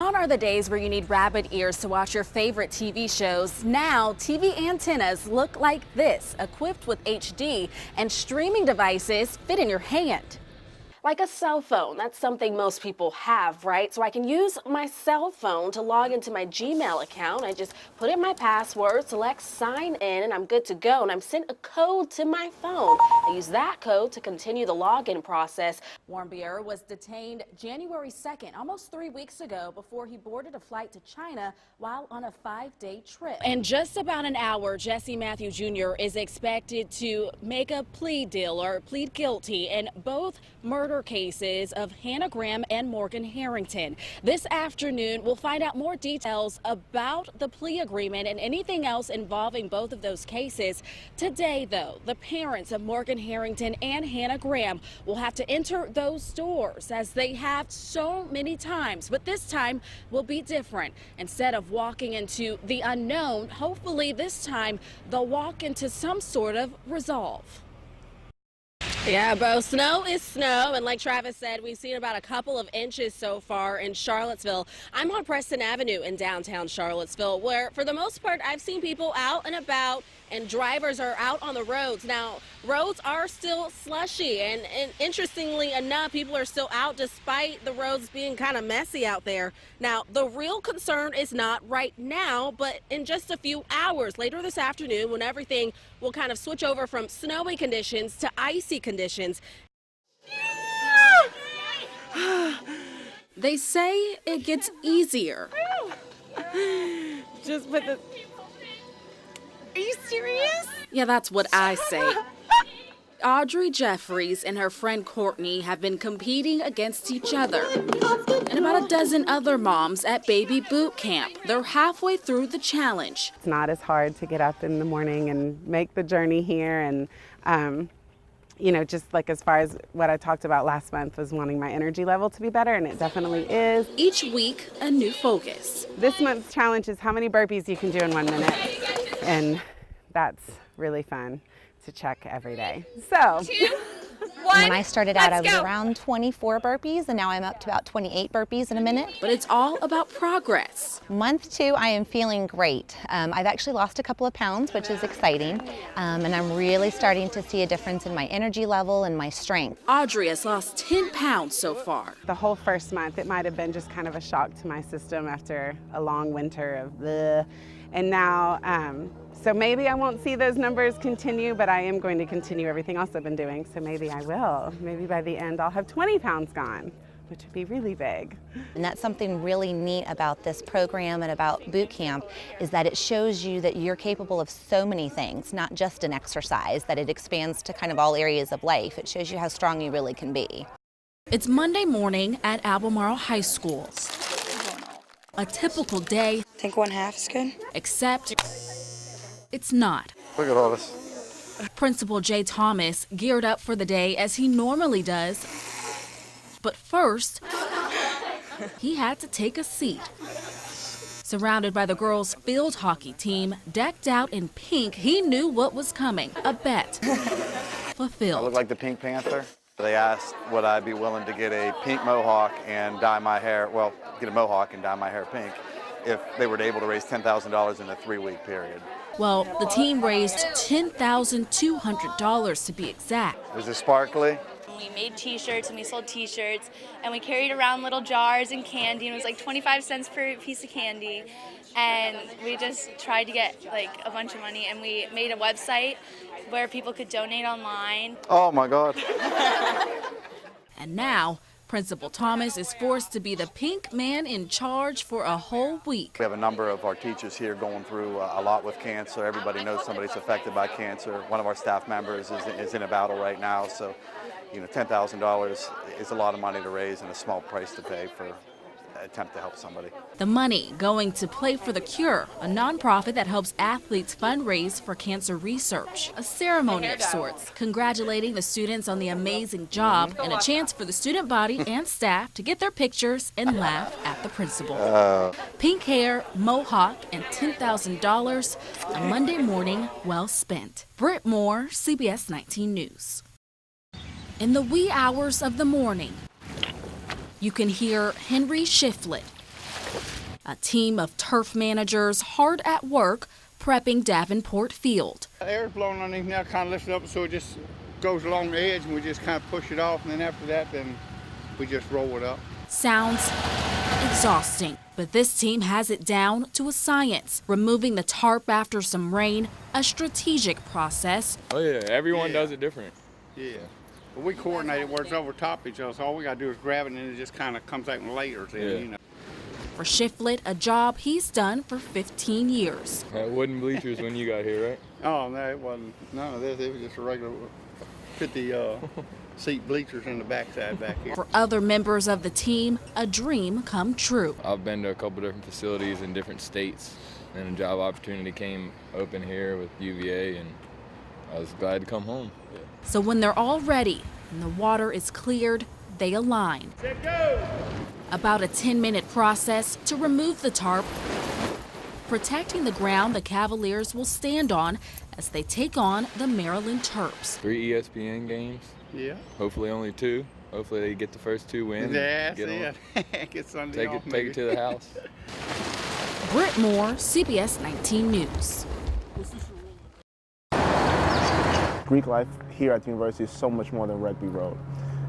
Gone are the days where you need rabbit ears to watch your favorite TV shows. Now, TV antennas look like this, equipped with HD, and streaming devices fit in your hand. Like a cell phone, that's something most people have, right? So I can use my cell phone to log into my Gmail account. I just put in my password, select sign in, and I'm good to go. And I'm sent a code to my phone. I use that code to continue the login process. Warmbier was detained January 2nd, almost 3 weeks ago, before he boarded a flight to China while on a 5-day trip. In just about an hour, Jesse Matthew Jr. is expected to make a plea deal or plead guilty in both murder cases of Hannah Graham and Morgan Harrington. This afternoon, we'll find out more details about the plea agreement and anything else involving both of those cases. Today, though, the parents of Morgan Harrington and Hannah Graham will have to enter those doors as they have so many times, but this time will be different. Instead of walking into the unknown, hopefully this time they'll walk into some sort of resolve. Yeah, Bo, snow is snow, and like Travis said, we've seen about a couple of inches so far in Charlottesville. I'm on Preston Avenue in downtown Charlottesville, where for the most part I've seen people out and about, and drivers are out on the roads. Now, roads are still slushy, and interestingly enough, people are still out despite the roads being kind of messy out there. Now, the real concern is not right now, but in just a few hours later this afternoon, when everything will kind of switch over from snowy conditions to icy conditions. They say it gets easier. Just put the... Are you serious? Yeah, that's what I say. Audrey Jeffries and her friend Courtney have been competing against each other and about a dozen other moms at baby boot camp. They're halfway through the challenge. It's not as hard to get up in the morning and make the journey here, and you know, just like as far as what I talked about last month was wanting my energy level to be better, and it definitely is. Each week, a new focus. This month's challenge is how many burpees you can do in 1 minute, and that's really fun to check every day. So, 2, 1, when I started out, I was around 24 burpees, and now I'm up to about 28 burpees in a minute. But it's all about progress. Month 2, I am feeling great. I've actually lost a couple of pounds, which is exciting, and I'm really starting to see a difference in my energy level and my strength. Audrey has lost 10 pounds so far. The whole first month, it might have been just kind of a shock to my system after a long winter of bleh. And now, so maybe I won't see those numbers continue, but I am going to continue everything else I've been doing, so maybe I will. Maybe by the end I'll have 20 pounds gone, which would be really big. And that's something really neat about this program and about boot camp, is that it shows you that you're capable of so many things, not just an exercise, that it expands to kind of all areas of life. It shows you how strong you really can be. It's Monday morning at Albemarle High School. A typical day. I think 1/2 is good. Except it's not. Look at all this. Principal Jay Thomas geared up for the day as he normally does. But first, he had to take a seat. Surrounded by the girls' field hockey team, decked out in pink, he knew what was coming. A bet. Fulfilled. I look like the Pink Panther. They asked would I be willing to get a pink mohawk and dye my hair, well, get a mohawk and dye my hair pink, if they were able to raise $10,000 in a 3-week period. Well, the team raised $10,200 to be exact. Is it sparkly? We made t-shirts and we sold t-shirts and we carried around little jars and candy, and it was like 25 cents per piece of candy, and we just tried to get like a bunch of money, and we made a website where people could donate online. Oh my God. And now, Principal Thomas is forced to be the pink man in charge for a whole week. We have a number of our teachers here going through a lot with cancer. Everybody knows somebody's affected by cancer. One of our staff members is in a battle right now, so you know, $10,000 is a lot of money to raise and a small price to pay for an attempt to help somebody. The money going to Play for the Cure, a nonprofit that helps athletes fundraise for cancer research. A ceremony of sorts, congratulating the students on the amazing job, and a chance for the student body and staff to get their pictures and laugh at the principal. Pink hair, mohawk, and $10,000, a Monday morning well spent. Brit Moore, CBS 19 News. In the wee hours of the morning, you can hear Henry Shiflett A team of turf managers hard at work prepping Davenport Field. The air's blowing underneath now, kind of lifts it up so it just goes along the edge and we just kind of push it off, and then after that, then we just roll it up. Sounds exhausting, but this team has it down to a science. Removing the tarp after some rain, a strategic process. Oh yeah, everyone does it different. Yeah. But we coordinate it where it's over top each other, so all we got to do is grab it and then it just kind of comes out in layers. Yeah. You know. For Shiflett, a job he's done for 15 years. Wooden bleachers when you got here, right? Oh, no, it wasn't none of this. It was just a regular 50 seat bleachers in the backside back here. For other members of the team, a dream come true. I've been to a couple different facilities in different states, and a job opportunity came open here with UVA, and I was glad to come home. Yeah. So when they're all ready and the water is cleared, they align. About a 10-minute process to remove the tarp, protecting the ground the Cavaliers will stand on as they take on the Maryland Terps. 3 ESPN games. Yeah. Hopefully only 2. Hopefully they get the first 2 wins. Yeah, Get Sunday off, take it to the house. Brit Moore, CBS 19 News. Greek life here at the university is so much more than Rugby Road.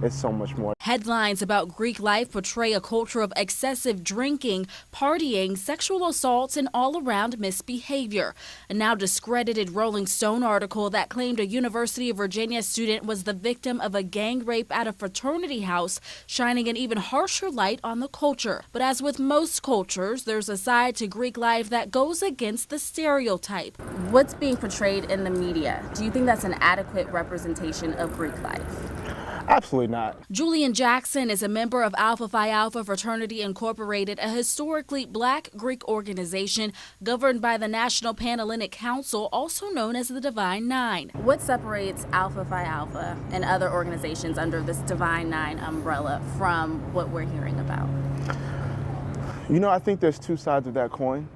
It's so much more. Headlines about Greek life portray a culture of excessive drinking, partying, sexual assaults, and all-around misbehavior. A now discredited Rolling Stone article that claimed a University of Virginia student was the victim of a gang rape at a fraternity house, shining an even harsher light on the culture. But as with most cultures, there's a side to Greek life that goes against the stereotype. What's being portrayed in the media? Do you think that's an adequate representation of Greek life? Absolutely not. Julian Jackson is a member of Alpha Phi Alpha Fraternity Incorporated, a historically black Greek organization governed by the National Panhellenic Council, also known as the Divine Nine. What separates Alpha Phi Alpha and other organizations under this Divine Nine umbrella from what we're hearing about? You know, I think there's 2 sides of that coin.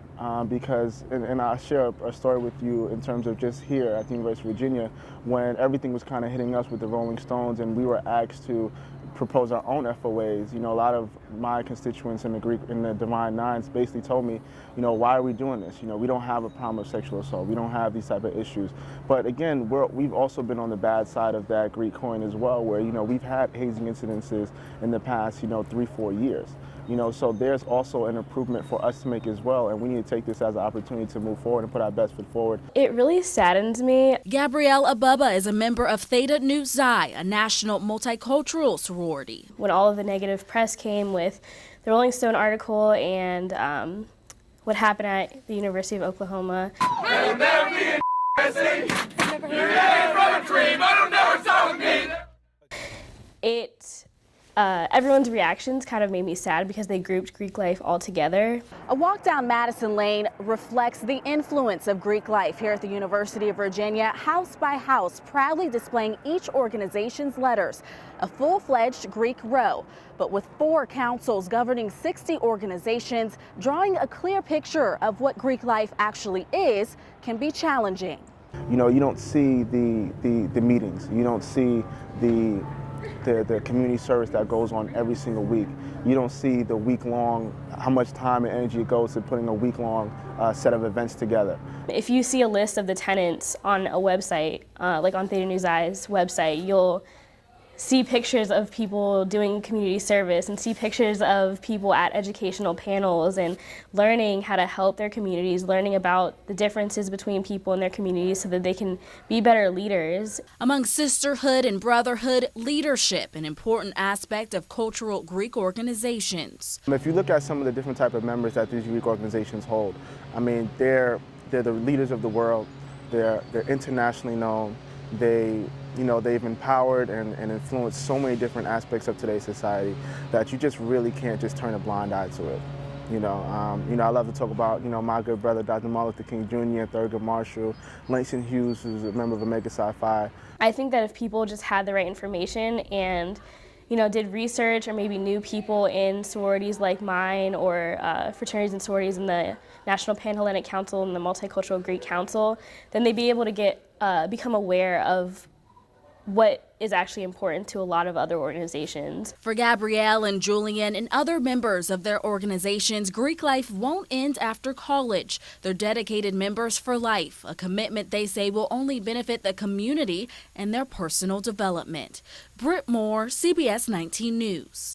Because, and I'll share a story with you in terms of just here at the University of Virginia, when everything was kind of hitting us with the Rolling Stones and we were asked to propose our own FOAs. You know, a lot of my constituents in the Divine Nines basically told me, you know, why are we doing this? You know, we don't have a problem of sexual assault. We don't have these type of issues. But again, we've also been on the bad side of that Greek coin as well, where, you know, we've had hazing incidences in the past, 3-4 years. You know, so there's also an improvement for us to make as well, and we need to take this as an opportunity to move forward and put our best foot forward. It really saddens me. Gabrielle Abubba is a member of Theta Nu Xi, a national multicultural sorority. When all of the negative press came with the Rolling Stone article and what happened at the University of Oklahoma. It'll never be a university. You came from a dream, but it'll never stop with me. Everyone's reactions kind of made me sad because they grouped Greek life all together. A walk down Madison Lane reflects the influence of Greek life here at the University of Virginia, house by house, proudly displaying each organization's letters. A full-fledged Greek row, but with 4 councils governing 60 organizations, drawing a clear picture of what Greek life actually is can be challenging. You know, you don't see the meetings. You don't see the community service that goes on every single week. You don't see the week-long, how much time and energy it goes to putting a week-long set of events together. If you see a list of the tenants on a website, like on Theta Nu Xi's website, you'll see pictures of people doing community service and see pictures of people at educational panels and learning how to help their communities, learning about the differences between people in their communities so that they can be better leaders. Among sisterhood and brotherhood, leadership, an important aspect of cultural Greek organizations. If you look at some of the different type of members that these Greek organizations hold, I mean, they're the leaders of the world. They're internationally known. They've empowered and influenced so many different aspects of today's society that you just really can't just turn a blind eye to it. I love to talk about, my good brother, Dr. Martin Luther King Jr., Thurgood Marshall, Langston Hughes, who's a member of Omega Psi Phi. I think that if people just had the right information and did research or maybe knew people in sororities like mine or fraternities and sororities in the National Panhellenic Council and the Multicultural Greek Council, then they'd be able to become aware of what is actually important to a lot of other organizations. For Gabrielle and Julian and other members of their organizations, Greek life won't end after college. They're dedicated members for life, a commitment they say will only benefit the community and their personal development. Brit Moore, CBS 19 News.